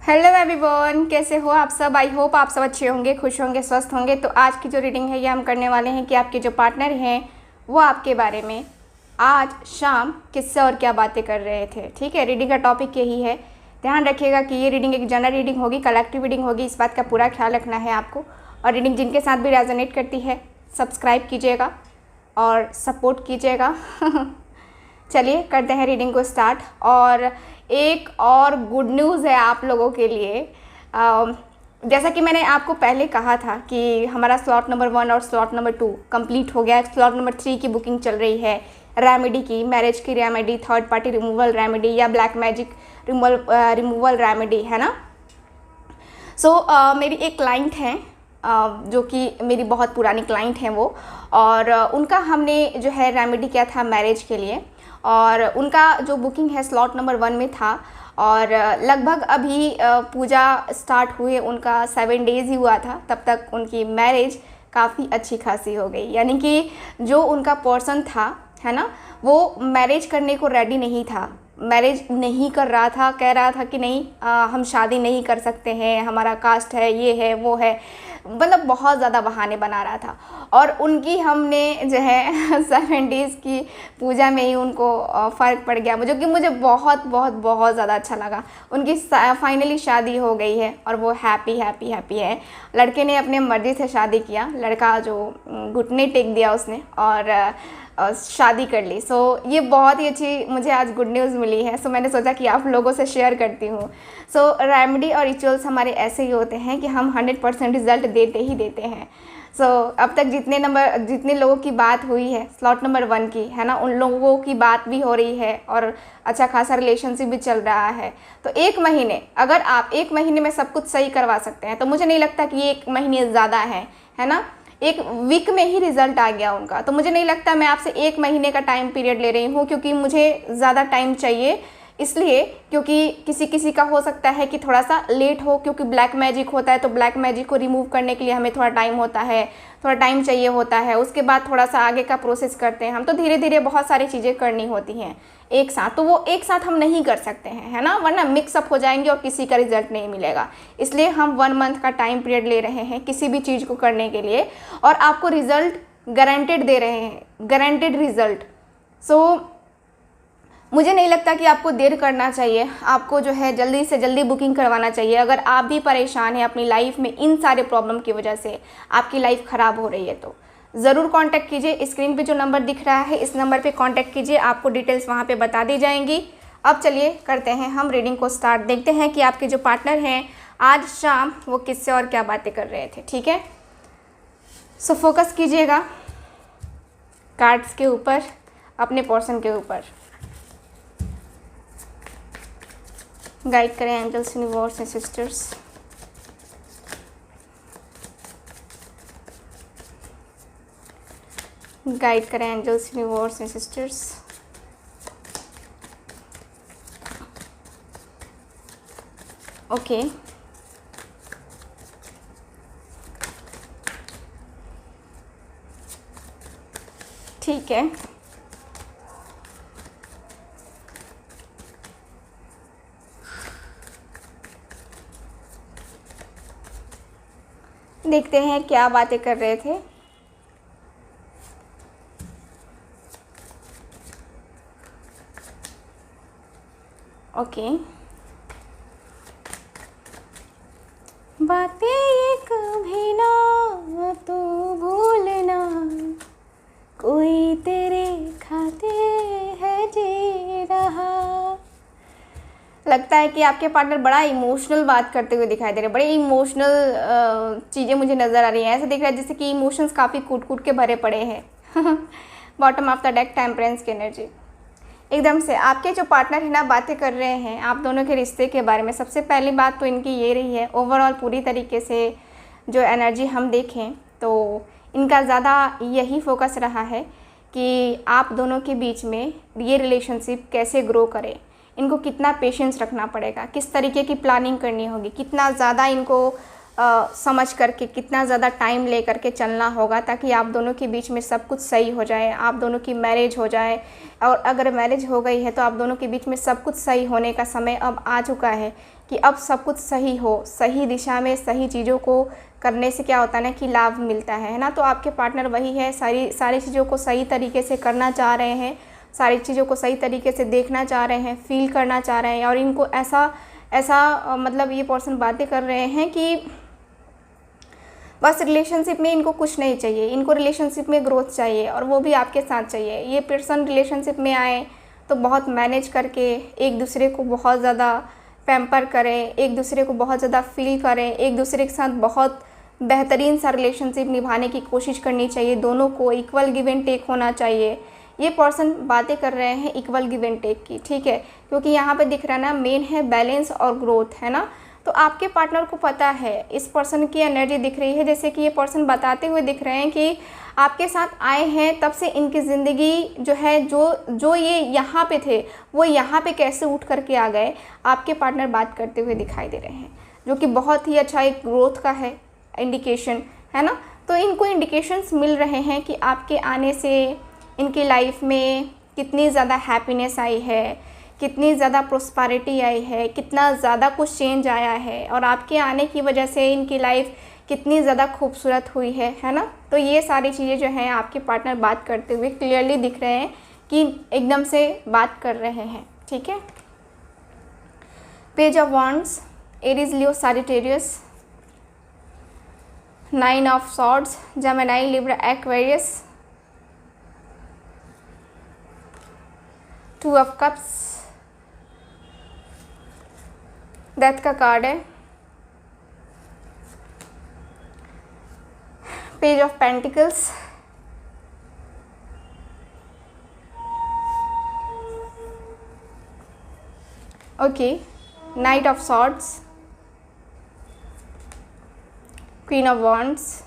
Hello everyone, कैसे हो आप सब। आई होप आप सब अच्छे होंगे, खुश होंगे, स्वस्थ होंगे। तो आज की जो रीडिंग है ये हम करने वाले हैं कि आपके जो पार्टनर हैं वो आपके बारे में आज शाम किससे और क्या बातें कर रहे थे। ठीक है, रीडिंग का टॉपिक यही है। ध्यान रखिएगा कि ये रीडिंग एक जनरल रीडिंग होगी, कलेक्टिव रीडिंग होगी, इस बात का पूरा ख्याल रखना है आपको। और रीडिंग जिनके साथ भी रेजोनेट करती है सब्सक्राइब कीजिएगा और सपोर्ट कीजिएगा। चलिए करते हैं रीडिंग को स्टार्ट। और एक और गुड न्यूज़ है आप लोगों के लिए। जैसा कि मैंने आपको पहले कहा था कि हमारा स्लॉट नंबर 1 और स्लॉट नंबर 2 कंप्लीट हो गया है। स्लॉट नंबर 3 की बुकिंग चल रही है रेमेडी की, मैरिज की remedy, third party removal remedy या ब्लैक मैजिक रिमूवल रेमेडी, है ना। मेरी एक क्लाइंट हैं जो कि मेरी बहुत पुरानी क्लाइंट हैं वो, और उनका हमने जो है रेमेडी किया था मैरिज के लिए। और उनका जो बुकिंग है स्लॉट नंबर 1 में था। और लगभग अभी पूजा स्टार्ट हुए उनका 7 डेज़ ही हुआ था, तब तक उनकी मैरिज काफ़ी अच्छी खासी हो गई। यानी कि जो उनका पर्सन था, है ना, वो मैरिज करने को रेडी नहीं था, मैरिज नहीं कर रहा था, कह रहा था कि नहीं हम शादी नहीं कर सकते हैं, हमारा कास्ट है, ये है वो है, मतलब बहुत ज़्यादा बहाने बना रहा था। और उनकी हमने जो है 7 डेज़ की पूजा में ही उनको फ़र्क पड़ गया, जो कि मुझे बहुत बहुत बहुत ज़्यादा अच्छा लगा। उनकी फाइनली शादी हो गई है और वो हैप्पी हैप्पी हैप्पी है। लड़के ने अपने मर्ज़ी से शादी किया, लड़का जो घुटने टेक दिया उसने और शादी कर ली। ये बहुत ही अच्छी मुझे आज गुड न्यूज़ मिली है। मैंने सोचा कि आप लोगों से शेयर करती हूँ। रेमेडी और रिचुअल्स हमारे ऐसे ही होते हैं कि हम 100% रिज़ल्ट देते ही देते हैं। अब तक जितने लोगों की बात हुई है स्लॉट नंबर 1 की, है ना, उन लोगों की बात भी हो रही है और अच्छा खासा रिलेशनशिप भी चल रहा है। तो 1 महीने, अगर आप 1 महीने में सब कुछ सही करवा सकते हैं तो मुझे नहीं लगता कि ये 1 महीने ज़्यादा है ना। 1 वीक में ही रिज़ल्ट आ गया उनका। तो मुझे नहीं लगता मैं आपसे 1 महीने का टाइम पीरियड ले रही हूँ, क्योंकि मुझे ज़्यादा टाइम चाहिए इसलिए, क्योंकि किसी किसी का हो सकता है कि थोड़ा सा लेट हो, क्योंकि ब्लैक मैजिक होता है तो ब्लैक मैजिक को रिमूव करने के लिए हमें थोड़ा टाइम होता है, थोड़ा टाइम चाहिए होता है। उसके बाद थोड़ा सा आगे का प्रोसेस करते हैं हम, तो धीरे धीरे बहुत सारी चीज़ें करनी होती हैं एक साथ। तो वो एक साथ हम नहीं कर सकते हैं, है ना, वरना मिक्सअप हो जाएंगे और किसी का रिजल्ट नहीं मिलेगा। इसलिए हम 1 मंथ का टाइम पीरियड ले रहे हैं किसी भी चीज़ को करने के लिए, और आपको रिजल्ट गारंटेड दे रहे हैं, गारंटेड रिजल्ट। मुझे नहीं लगता कि आपको देर करना चाहिए, आपको जो है जल्दी से जल्दी बुकिंग करवाना चाहिए। अगर आप भी परेशान हैं अपनी लाइफ में इन सारे प्रॉब्लम की वजह से, आपकी लाइफ ख़राब हो रही है, तो ज़रूर कांटेक्ट कीजिए। स्क्रीन पे जो नंबर दिख रहा है इस नंबर पे कांटेक्ट कीजिए, आपको डिटेल्स वहाँ पे बता दी जाएंगी। अब चलिए करते हैं हम रीडिंग को स्टार्ट। देखते हैं कि आपके जो पार्टनर हैं आज शाम वो किससे और क्या बातें कर रहे थे। ठीक है, फोकस कीजिएगा कार्ड्स के ऊपर, अपने पर्सन के ऊपर। गाइड करें angels, universe and sisters. Guide करें angels, universe and sisters. Okay, ठीक है। देखते हैं क्या बातें कर रहे थे। ओके, बातें ये कभी ना तू भूलना, कोई तेरे खाते है जी रहा। लगता है कि आपके पार्टनर बड़ा इमोशनल बात करते हुए दिखाई दे रहे हैं, बड़े इमोशनल चीज़ें मुझे नज़र आ रही हैं। ऐसा दिख रहा है जैसे कि इमोशंस काफ़ी कूट कूट के भरे पड़े हैं। Bottom of the deck, temperance की एनर्जी। एकदम से आपके जो पार्टनर है ना बातें कर रहे हैं आप दोनों के रिश्ते के बारे में। सबसे पहली बात तो इनकी ये रही है, ओवरऑल पूरी तरीके से जो एनर्जी हम देखें तो इनका ज़्यादा यही फोकस रहा है कि आप दोनों के बीच में ये रिलेशनशिप कैसे ग्रो करे, इनको कितना पेशेंस रखना पड़ेगा, किस तरीके की प्लानिंग करनी होगी, कितना ज़्यादा इनको समझ करके, कितना ज़्यादा टाइम ले करके चलना होगा ताकि आप दोनों के बीच में सब कुछ सही हो जाए, आप दोनों की मैरिज हो जाए। और अगर मैरिज हो गई है तो आप दोनों के बीच में सब कुछ सही होने का समय अब आ चुका है कि अब सब कुछ सही हो, सही दिशा में सही चीज़ों को करने से क्या होता है ना कि लाभ मिलता है ना। तो आपके पार्टनर वही है, सारी चीज़ों को सही तरीके से करना चाह रहे हैं, सारी चीज़ों को सही तरीके से देखना चाह रहे हैं, फील करना चाह रहे हैं। और इनको ऐसा मतलब ये पर्सन बातें कर रहे हैं कि बस रिलेशनशिप में इनको कुछ नहीं चाहिए, इनको रिलेशनशिप में ग्रोथ चाहिए और वो भी आपके साथ चाहिए। ये पर्सन रिलेशनशिप में आए तो बहुत मैनेज करके एक दूसरे को बहुत ज़्यादा पैम्पर करें, एक दूसरे को बहुत ज़्यादा फील करें, एक दूसरे के साथ बहुत बेहतरीन सा रिलेशनशिप निभाने की कोशिश करनी चाहिए। दोनों को इक्वल गिव एंड टेक होना चाहिए। ये पर्सन बातें कर रहे हैं इक्वल गिव एंड टेक की, ठीक है, क्योंकि यहाँ पे दिख रहा है ना मेन है बैलेंस और ग्रोथ, है ना। तो आपके पार्टनर को पता है, इस पर्सन की एनर्जी दिख रही है, जैसे कि ये पर्सन बताते हुए दिख रहे हैं कि आपके साथ आए हैं तब से इनकी ज़िंदगी जो है, जो ये यहाँ पे थे वो यहाँ पे कैसे उठ करके आ गए, आपके पार्टनर बात करते हुए दिखाई दे रहे हैं, जो कि बहुत ही अच्छा एक ग्रोथ का है इंडिकेशन, है ना। तो इनको इंडिकेशंस मिल रहे हैं कि आपके आने से इनकी लाइफ में कितनी ज़्यादा हैप्पीनेस आई है, कितनी ज़्यादा प्रोस्पेरिटी आई है, कितना ज़्यादा कुछ चेंज आया है और आपके आने की वजह से इनकी लाइफ कितनी ज़्यादा खूबसूरत हुई है ना। तो ये सारी चीज़ें जो हैं आपके पार्टनर बात करते हुए क्लियरली दिख रहे हैं कि एकदम से बात कर रहे हैं, ठीक है। Page of wands, Aries, Leo, Sagittarius, 9 of swords, Gemini, Libra, Aquarius, 2 of cups, death का कार्ड है, page of pentacles, okay, night of swords, queen of wands,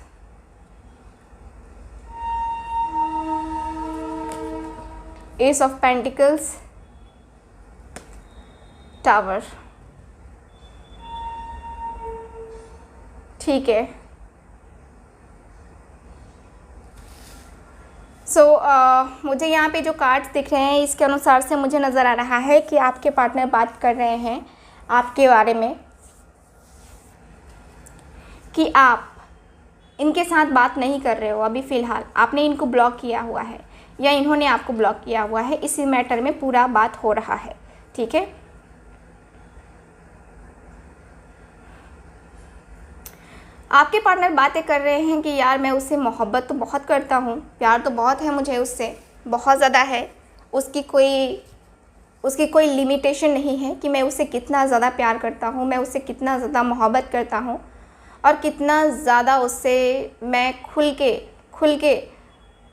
S of pentacles, tower, ठीक है। मुझे यहाँ पे जो कार्ड्स दिख रहे हैं इसके अनुसार से मुझे नज़र आ रहा है कि आपके पार्टनर बात कर रहे हैं आपके बारे में कि आप इनके साथ बात नहीं कर रहे हो अभी फ़िलहाल, आपने इनको ब्लॉक किया हुआ है या इन्होंने आपको ब्लॉक किया हुआ है। इसी मैटर में पूरा बात हो रहा है, ठीक है। आपके पार्टनर बातें कर रहे हैं कि यार मैं उससे मोहब्बत तो बहुत करता हूँ, प्यार तो बहुत है मुझे उससे, बहुत ज़्यादा है, उसकी कोई लिमिटेशन नहीं है कि मैं उससे कितना ज़्यादा प्यार करता हूँ, मैं उससे कितना ज़्यादा मोहब्बत करता हूँ और कितना ज़्यादा उससे मैं खुल के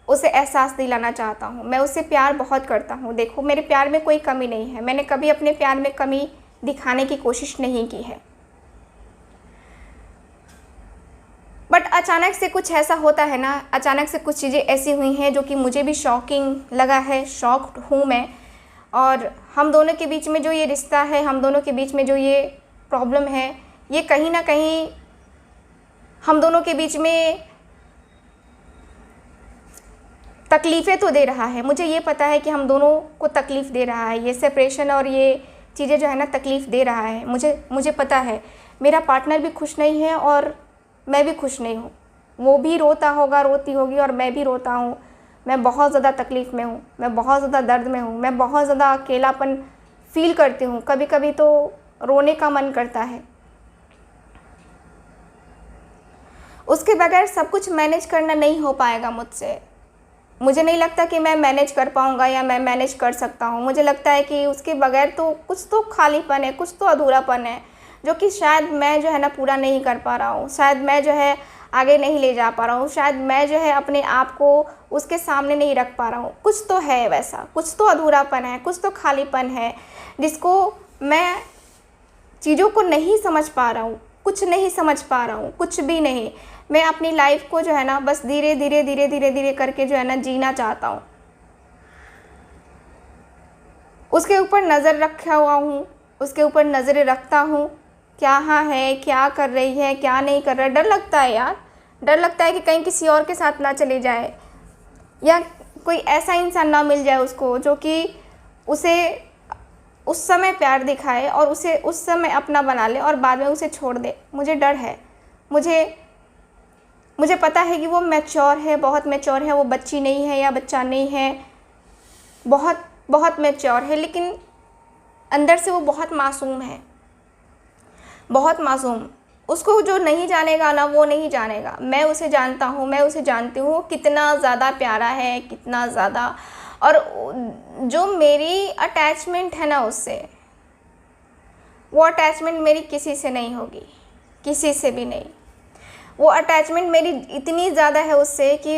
उसे एहसास दिलाना चाहता हूँ। मैं उससे प्यार बहुत करता हूँ। देखो मेरे प्यार में कोई कमी नहीं है, मैंने कभी अपने प्यार में कमी दिखाने की कोशिश नहीं की है। बट अचानक से कुछ ऐसा होता है ना, अचानक से कुछ चीज़ें ऐसी हुई हैं जो कि मुझे भी शॉकिंग लगा है, शॉक्ड हूँ मैं। और हम दोनों के बीच में जो ये रिश्ता है, हम दोनों के बीच में जो ये प्रॉब्लम है, ये कहीं ना कहीं हम दोनों के बीच में तकलीफ़ें तो दे रहा है। मुझे ये पता है कि हम दोनों को तकलीफ़ दे रहा है ये सेपरेशन और ये चीज़ें जो है ना तकलीफ़ दे रहा है। मुझे पता है मेरा पार्टनर भी खुश नहीं है और मैं भी खुश नहीं हूँ। वो भी रोता होगा, रोती होगी और मैं भी रोता हूँ। मैं बहुत ज़्यादा तकलीफ़ में हूँ, मैं बहुत ज़्यादा दर्द में हूँ, मैं बहुत ज़्यादा अकेलापन फील करती हूँ। कभी कभी तो रोने का मन करता है। उसके बगैर सब कुछ मैनेज करना नहीं हो पाएगा मुझसे। मुझे नहीं लगता कि मैं मैनेज कर पाऊँगा या मैं मैनेज कर सकता हूँ। मुझे लगता है कि उसके बगैर तो कुछ तो खालीपन है, कुछ तो अधूरापन है, जो कि शायद मैं जो है ना पूरा नहीं कर पा रहा हूँ। शायद मैं जो है आगे नहीं ले जा पा रहा हूँ। शायद मैं जो है अपने आप को उसके सामने नहीं रख पा रहा हूँ। कुछ तो है वैसा, कुछ तो अधूरापन है, कुछ तो खालीपन है, जिसको मैं चीज़ों को नहीं समझ पा रहा हूँ, कुछ नहीं समझ पा रहा हूँ, कुछ भी नहीं। मैं अपनी लाइफ को जो है ना बस धीरे धीरे करके जो है ना जीना चाहता हूँ। उसके ऊपर नज़र रखा हुआ हूँ, उसके ऊपर नज़रें रखता हूँ, कहाँ है, क्या कर रही है, क्या नहीं कर रहा है। डर लगता है यार, डर लगता है कि कहीं किसी और के साथ ना चले जाए, या कोई ऐसा इंसान ना मिल जाए उसको जो कि उसे उस समय प्यार दिखाए और उसे उस समय अपना बना ले और बाद में उसे छोड़ दे। मुझे डर है। मुझे पता है कि वो मैच्योर है, बहुत मैच्योर है, वो बच्ची नहीं है या बच्चा नहीं है, बहुत बहुत मैच्योर है, लेकिन अंदर से वो बहुत मासूम है, बहुत मासूम। उसको जो नहीं जानेगा ना, वो नहीं जानेगा। मैं उसे जानता हूँ, मैं उसे जानती हूँ कितना ज़्यादा प्यारा है, कितना ज़्यादा। और जो मेरी अटैचमेंट है ना उससे, वो अटैचमेंट मेरी किसी से नहीं होगी, किसी से भी नहीं। वो अटैचमेंट मेरी इतनी ज़्यादा है उससे कि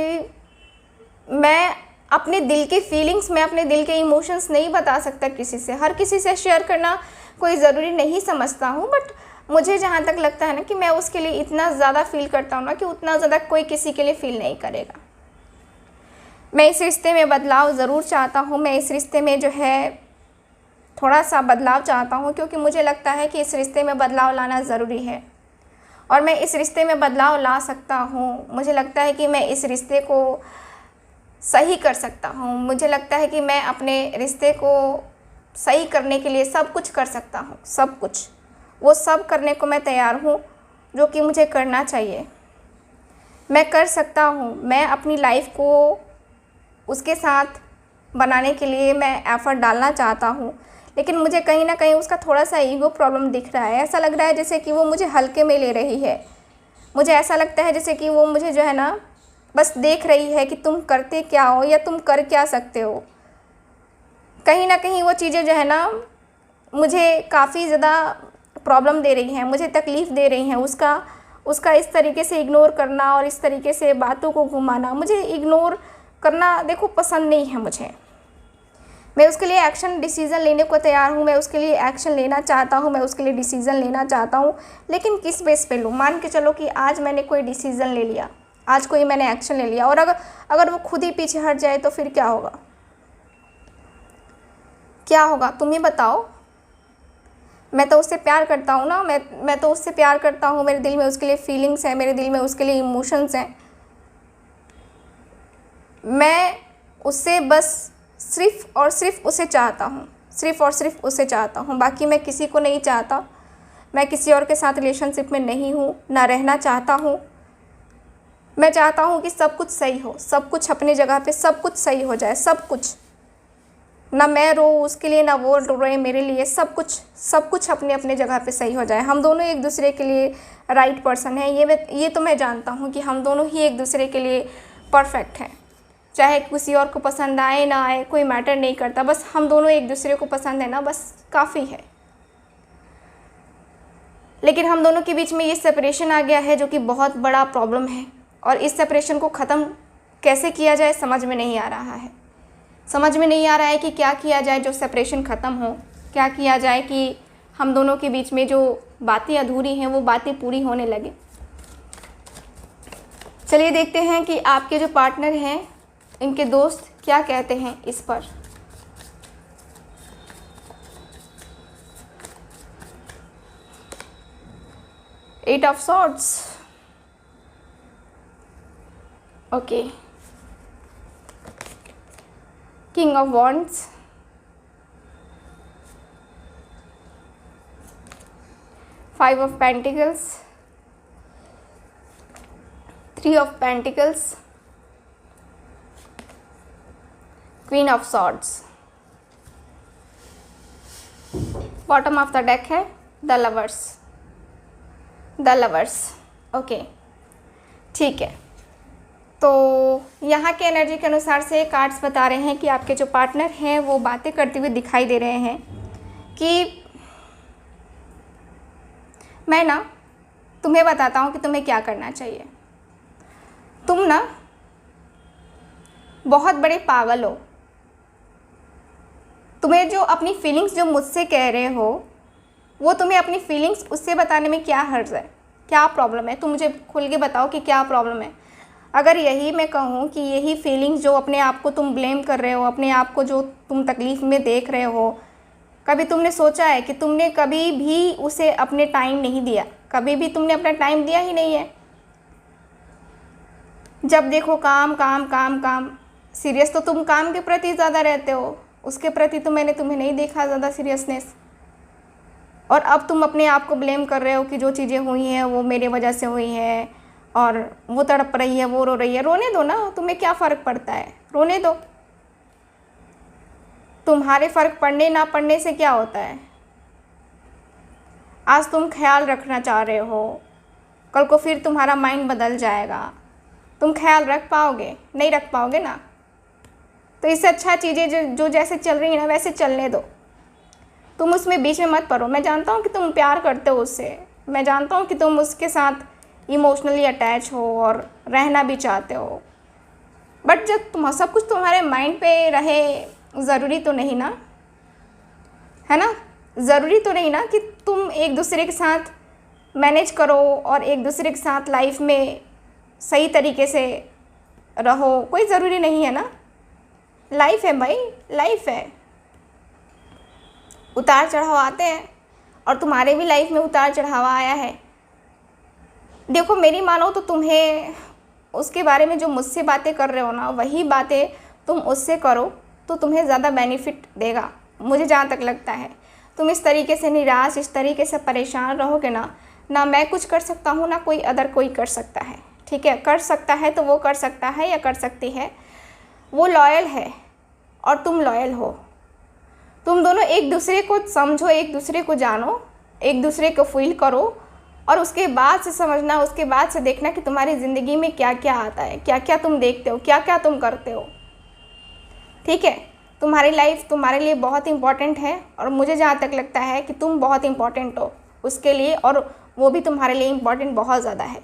मैं अपने दिल की फीलिंग्स, मैं अपने दिल के इमोशंस नहीं बता सकता किसी से। हर किसी से शेयर करना कोई ज़रूरी नहीं समझता हूँ, बट मुझे जहाँ तक लगता है ना कि मैं उसके लिए इतना ज़्यादा फील करता हूँ ना कि उतना ज़्यादा कोई किसी के लिए फ़ील नहीं करेगा। मैं इस रिश्ते में बदलाव ज़रूर चाहता हूँ। मैं इस रिश्ते में जो है थोड़ा सा बदलाव चाहता हूँ, क्योंकि मुझे लगता है कि इस रिश्ते में बदलाव लाना ज़रूरी है और मैं इस रिश्ते में बदलाव ला सकता हूँ। मुझे लगता है कि मैं इस रिश्ते को सही कर सकता हूँ। मुझे लगता है कि मैं अपने रिश्ते को सही करने के लिए सब कुछ कर सकता हूँ, सब कुछ। वो सब करने को मैं तैयार हूँ जो कि मुझे करना चाहिए। मैं कर सकता हूँ। मैं अपनी लाइफ को उसके साथ बनाने के लिए मैं एफ़र्ट डालना चाहता हूँ, लेकिन मुझे कहीं ना कहीं उसका थोड़ा सा ईगो प्रॉब्लम दिख रहा है। ऐसा लग रहा है जैसे कि वो मुझे हल्के में ले रही है। मुझे ऐसा लगता है जैसे कि वो मुझे जो है ना बस देख रही है कि तुम करते क्या हो या तुम कर क्या सकते हो। कहीं ना कहीं वो चीज़ें जो है ना मुझे काफ़ी ज़्यादा प्रॉब्लम दे रही हैं, मुझे तकलीफ़ दे रही हैं। उसका इस तरीके से इग्नोर करना और इस तरीके से बातों को घुमाना, मुझे इग्नोर करना देखो पसंद नहीं है मुझे। मैं उसके लिए एक्शन डिसीज़न लेने को तैयार हूँ, मैं उसके लिए एक्शन लेना चाहता हूँ, मैं उसके लिए डिसीज़न लेना चाहता हूँ, लेकिन किस बेस पे लूँ। मान के चलो कि आज मैंने कोई डिसीज़न ले लिया, आज कोई मैंने एक्शन ले लिया और अगर वो खुद ही पीछे हट जाए तो फिर क्या होगा? क्या होगा तुम ही बताओ। मैं तो उससे प्यार करता हूँ ना, मैं तो उससे प्यार करता हूँ। मेरे दिल में उसके लिए फीलिंग्स हैं, मेरे दिल में उसके लिए इमोशंस हैं। मैं उससे बस सिर्फ़ और सिर्फ उसे चाहता हूँ, सिर्फ़ और सिर्फ उसे चाहता हूँ। बाकी मैं किसी को नहीं चाहता। मैं किसी और के साथ रिलेशनशिप में नहीं हूँ, ना रहना चाहता हूँ। मैं चाहता हूँ कि सब कुछ सही हो, सब कुछ अपनी जगह पे सब कुछ सही हो जाए, सब कुछ। ना मैं रो उसके लिए, ना वो रोए मेरे लिए। सब कुछ अपने अपने जगह पे सही हो जाए। हम दोनों एक दूसरे के लिए राइट पर्सन हैं। ये तो मैं जानता हूँ कि हम दोनों ही एक दूसरे के लिए परफेक्ट हैं। चाहे किसी और को पसंद आए ना आए, कोई मैटर नहीं करता। बस हम दोनों एक दूसरे को पसंद है ना, बस काफ़ी है। लेकिन हम दोनों के बीच में ये सेपरेशन आ गया है जो कि बहुत बड़ा प्रॉब्लम है, और इस सेपरेशन को ख़त्म कैसे किया जाए समझ में नहीं आ रहा है। समझ में नहीं आ रहा है कि क्या किया जाए जो सेपरेशन ख़त्म हो, क्या किया जाए कि हम दोनों के बीच में जो बातें अधूरी हैं वो बातें पूरी होने लगे। चलिए देखते हैं कि आपके जो पार्टनर हैं, इनके दोस्त क्या कहते हैं इस पर। Eight of swords, okay. King of wands, five of pentacles, three of pentacles, queen of swords. Bottom of the deck है the lovers, the lovers, okay ठीक है। तो यहाँ के एनर्जी के अनुसार से कार्ड्स बता रहे हैं कि आपके जो पार्टनर हैं वो बातें करते हुए दिखाई दे रहे हैं कि मैं ना तुम्हें बताता हूँ कि तुम्हें क्या करना चाहिए। तुम ना बहुत बड़े पागल हो। तुम्हें जो अपनी फीलिंग्स जो मुझसे कह रहे हो, वो तुम्हें अपनी फीलिंग्स उससे बताने में क्या हर्ज है, क्या प्रॉब्लम है? तुम मुझे खुल के बताओ कि क्या प्रॉब्लम है। अगर यही मैं कहूँ कि यही फीलिंग्स जो अपने आप को तुम ब्लेम कर रहे हो, अपने आप को जो तुम तकलीफ़ में देख रहे हो, कभी तुमने सोचा है कि तुमने कभी भी उसे अपने टाइम नहीं दिया? कभी भी तुमने अपना टाइम दिया ही नहीं है। जब देखो काम काम काम काम। सीरियस तो तुम काम के प्रति ज़्यादा रहते हो, उसके प्रति तो मैंने तुम्हें नहीं देखा ज़्यादा सीरियसनेस। और अब तुम अपने आप को ब्लेम कर रहे हो कि जो चीज़ें हुई हैं वो मेरे वजह से हुई हैं, और वो तड़प रही है, वो रो रही है। रोने दो ना, तुम्हें क्या फ़र्क पड़ता है, रोने दो। तुम्हारे फ़र्क पड़ने ना पड़ने से क्या होता है? आज तुम ख्याल रखना चाह रहे हो, कल को फिर तुम्हारा माइंड बदल जाएगा। तुम ख्याल रख पाओगे? नहीं रख पाओगे ना। तो इससे अच्छा चीज़ें जो जैसे चल रही हैं ना वैसे चलने दो। तुम उसमें बीच में मत पड़ो। मैं जानता हूँ कि तुम प्यार करते हो उससे, मैं जानता हूँ कि तुम उसके साथ इमोशनली अटैच हो और रहना भी चाहते हो, बट जब तुम सब कुछ तुम्हारे माइंड पे रहे, ज़रूरी तो नहीं ना, है ना? ज़रूरी तो नहीं ना कि तुम एक दूसरे के साथ मैनेज करो और एक दूसरे के साथ लाइफ में सही तरीके से रहो। कोई ज़रूरी नहीं है ना। लाइफ है भाई, लाइफ है। उतार चढ़ाव आते हैं और तुम्हारे भी लाइफ में उतार चढ़ाव आया है। देखो मेरी मानो तो तुम्हें उसके बारे में जो मुझसे बातें कर रहे हो ना, वही बातें तुम उससे करो तो तुम्हें ज़्यादा बेनिफिट देगा, मुझे जहाँ तक लगता है। तुम इस तरीके से निराश, इस तरीके से परेशान रहोगे ना मैं कुछ कर सकता हूँ, ना कोई अदर कोई कर सकता है। ठीक है, कर सकता है तो वो कर सकता है या कर सकती है, वो लॉयल है और तुम लॉयल हो। तुम दोनों एक दूसरे को समझो, एक दूसरे को जानो, एक दूसरे को फील करो, और उसके बाद से समझना, उसके बाद से देखना कि तुम्हारी ज़िंदगी में क्या क्या आता है, क्या क्या तुम देखते हो, क्या क्या तुम करते हो। ठीक है, तुम्हारी लाइफ तुम्हारे लिए बहुत इम्पॉर्टेंट है और मुझे जहाँ तक लगता है कि तुम बहुत इम्पॉर्टेंट हो उसके लिए, और वो भी तुम्हारे लिए इम्पॉर्टेंट बहुत ज़्यादा है।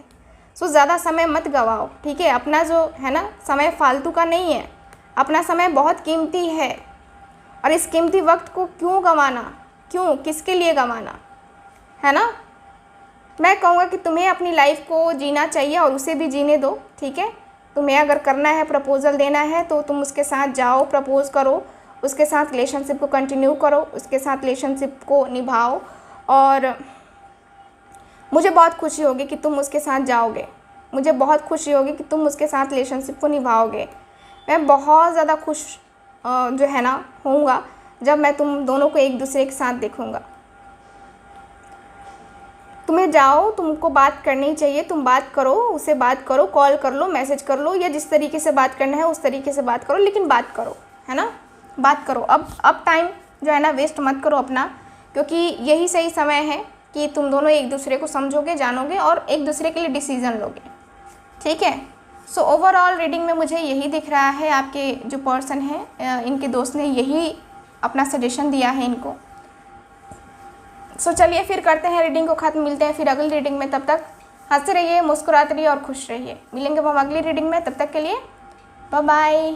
सो ज़्यादा समय मत गवाओ। ठीक है, अपना जो है ना समय फालतू का नहीं है, अपना समय बहुत कीमती है, और इस कीमती वक्त को क्यों गंवाना, क्यों, किसके लिए गंवाना, है ना? मैं कहूँगा कि तुम्हें अपनी लाइफ को जीना चाहिए और उसे भी जीने दो। ठीक है, तुम्हें अगर करना है, प्रपोज़ल देना है, तो तुम उसके साथ जाओ, प्रपोज़ करो, उसके साथ रिलेशनशिप को कंटिन्यू करो, उसके साथ रिलेशनशिप को निभाओ, और मुझे बहुत खुशी होगी कि तुम उसके साथ जाओगे, मुझे बहुत खुशी होगी कि तुम उसके साथ रिलेशनशिप को निभाओगे। मैं बहुत ज़्यादा खुश जो है ना होऊंगा जब मैं तुम दोनों को एक दूसरे के साथ देखूंगा। तुम्हें जाओ, तुमको बात करनी चाहिए, तुम बात करो, उससे बात करो, कॉल कर लो, मैसेज कर लो, या जिस तरीके से बात करना है उस तरीके से बात करो, लेकिन बात करो, है ना? बात करो। अब टाइम जो है ना वेस्ट मत करो अपना, क्योंकि यही सही समय है कि तुम दोनों एक दूसरे को समझोगे, जानोगे और एक दूसरे के लिए डिसीज़न लोगे। ठीक है, सो ओवरऑल रीडिंग में मुझे यही दिख रहा है, आपके जो पर्सन है इनके दोस्त ने यही अपना सजेशन दिया है इनको। सो चलिए फिर करते हैं रीडिंग को ख़त्म, मिलते हैं फिर अगली रीडिंग में। तब तक हंसते रहिए, मुस्कुराते रहिए और खुश रहिए। मिलेंगे हम अगली रीडिंग में, तब तक के लिए बाय बाय।